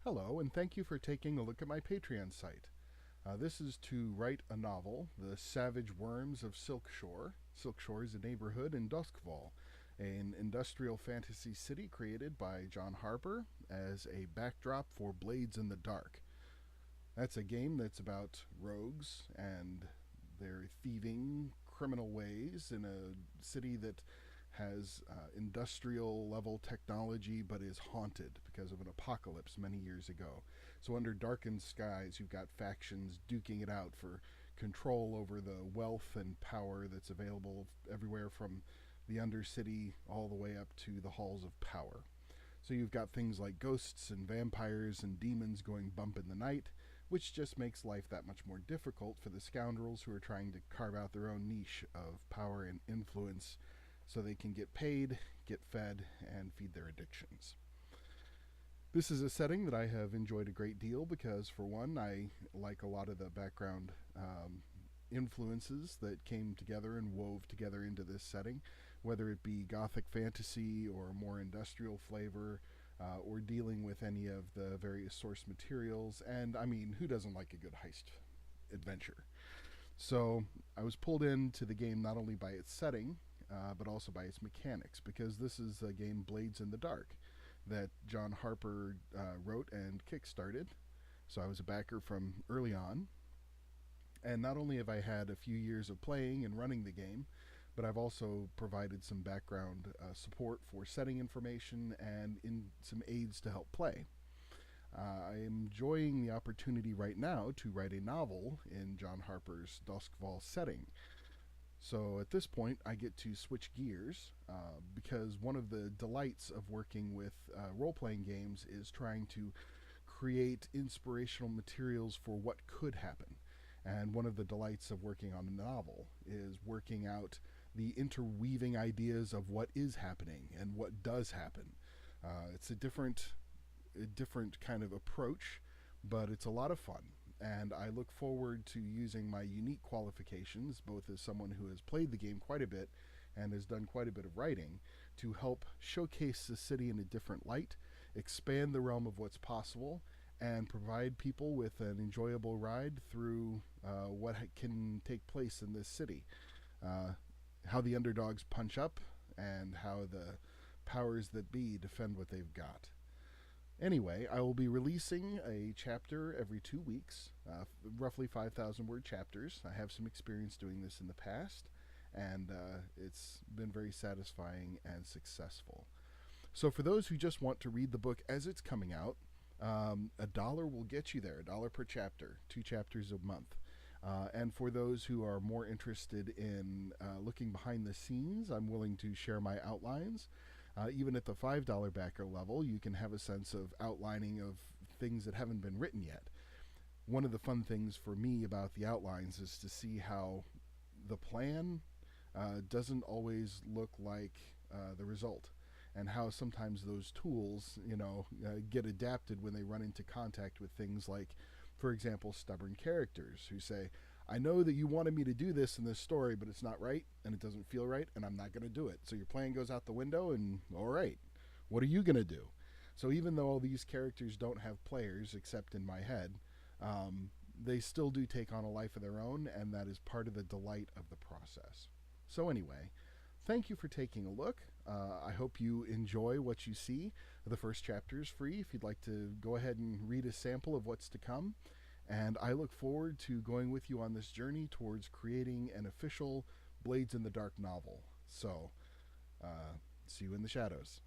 Hello, and thank you for taking a look at my Patreon site. This is to write a novel, The Savage Worms of Silkshore. Silkshore is a neighborhood in Duskfall, an industrial fantasy city created by John Harper as a backdrop for Blades in the Dark. That's a game that's about rogues and their thieving, criminal ways in a city that has industrial level technology but is haunted because of an apocalypse many years ago. So, under darkened skies, you've got factions duking it out for control over the wealth and power that's available everywhere from the Undercity all the way up to the halls of power. So you've got things like ghosts and vampires and demons going bump in the night, which just makes life that much more difficult for the scoundrels who are trying to carve out their own niche of power and influence so they can get paid, get fed, and feed their addictions. This is a setting that I have enjoyed a great deal because, for one, I like a lot of the background influences that came together and wove together into this setting, whether it be gothic fantasy or more industrial flavor, or dealing with any of the various source materials. And I mean, who doesn't like a good heist adventure? So I was pulled into the game not only by its setting, but also by its mechanics, because this is a game, Blades in the Dark, that John Harper wrote and kickstarted. So I was a backer from early on. And not only have I had a few years of playing and running the game, but I've also provided some background support for setting information and in some aids to help play. I am enjoying the opportunity right now to write a novel in John Harper's Duskfall setting. So at this point, I get to switch gears because one of the delights of working with role playing games is trying to create inspirational materials for what could happen. And one of the delights of working on a novel is working out the interweaving ideas of what is happening and what does happen. It's a different kind of approach, but it's a lot of fun. And I look forward to using my unique qualifications, both as someone who has played the game quite a bit and has done quite a bit of writing, to help showcase the city in a different light, expand the realm of what's possible, and provide people with an enjoyable ride through what can take place in this city. Uh, how the underdogs punch up, and how the powers that be defend what they've got. Anyway, I will be releasing a chapter every 2 weeks, roughly 5,000 word chapters. I have some experience doing this in the past, and it's been very satisfying and successful. So, for those who just want to read the book as it's coming out, $1 will get you there, $1 per chapter, 2 chapters a month. And for those who are more interested in looking behind the scenes, I'm willing to share my outlines. Even at the $5 backer level, you can have a sense of outlining of things that haven't been written yet. One of the fun things for me about the outlines is to see how the plan doesn't always look like the result, and how sometimes those tools, get adapted when they run into contact with things like, for example, stubborn characters who say, I know that you wanted me to do this in this story, but it's not right, and it doesn't feel right, and I'm not going to do it. So your plan goes out the window, and all right, what are you going to do? So even though all these characters don't have players except in my head, they still do take on a life of their own, and that is part of the delight of the process. So anyway, thank you for taking a look. I hope you enjoy what you see. The first chapter is free if you'd like to go ahead and read a sample of what's to come. And I look forward to going with you on this journey towards creating an official Blades in the Dark novel. So, see you in the shadows.